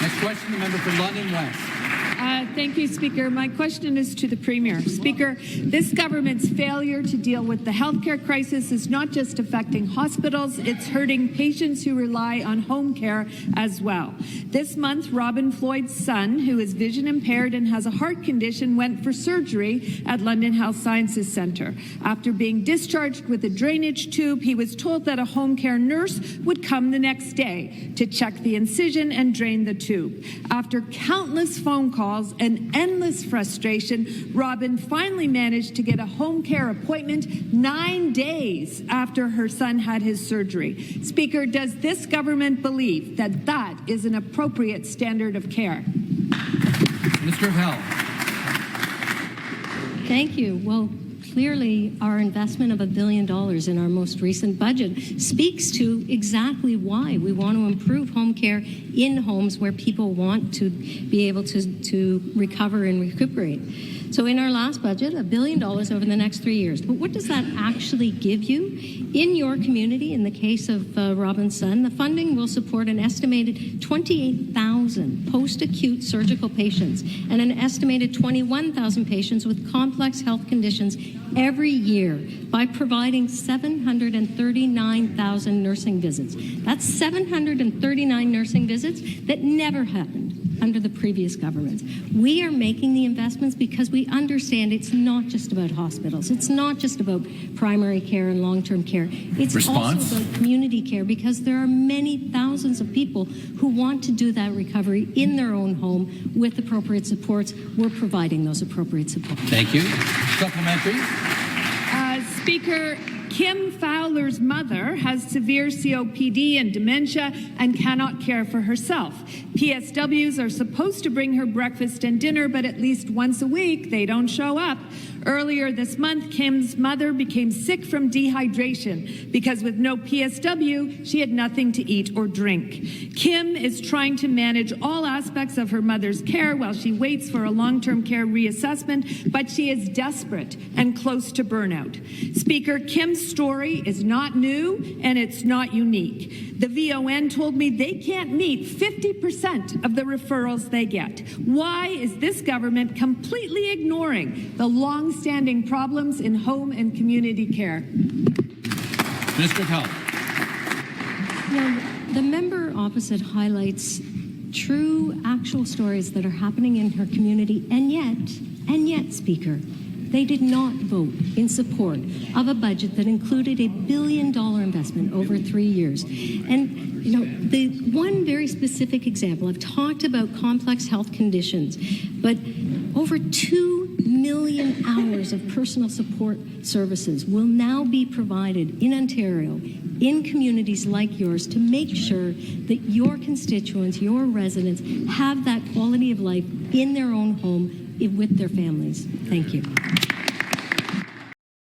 Next question, the member for London West. Thank you, Speaker. My question is to the Premier. Speaker, this government's failure to deal with the healthcare crisis is not just affecting hospitals, it's hurting patients who rely on home care as well. This month, Robin Floyd's son, who is vision impaired and has a heart condition, went for surgery at London Health Sciences Centre. After being discharged with a drainage tube, he was told that a home care nurse would come the next day to check the incision and drain the tube. After countless phone calls and endless frustration, Robin finally managed to get a home care appointment 9 days after her son had his surgery. Speaker, does this government believe that that is an appropriate standard of care? Minister of Health. Thank you. Well, clearly, our investment of $1 billion in our most recent budget speaks to exactly why we want to improve home care in homes where people want to be able to recover and recuperate. So in our last budget, $1 billion over the next 3 years. But what does that actually give you? In your community, in the case of Robin's son, the funding will support an estimated 28,000 post-acute surgical patients and an estimated 21,000 patients with complex health conditions every year by providing 739,000 nursing visits. That's 739 nursing visits that never happened under the previous government. We are making the investments because we understand it's not just about hospitals. It's not just about primary care and long-term care. It's also about community care, because there are many thousands of people who want to do that recovery in their own home with appropriate supports. We're providing those appropriate supports. Thank you. Supplementary. Speaker, Kim Fowler's mother has severe COPD and dementia and cannot care for herself. PSWs are supposed to bring her breakfast and dinner, but at least once a week they don't show up. Earlier this month, Kim's mother became sick from dehydration because with no PSW, she had nothing to eat or drink. Kim is trying to manage all aspects of her mother's care while she waits for a long-term care reassessment, but she is desperate and close to burnout. Speaker, Kim's story is not new and it's not unique. The VON told me they can't meet 50% of the referrals they get. Why is this government completely ignoring the long-standing problems in home and community care? Minister of Health. Now, the member opposite highlights true, actual stories that are happening in her community, and yet, Speaker, they did not vote in support of a budget that included a $1 billion investment over 3 years. And, you know, the one very specific example, I've talked about complex health conditions, but over 2 million hours of personal support services will now be provided in Ontario, in communities like yours, to make sure that your constituents, your residents, have that quality of life in their own home with their families. Thank you.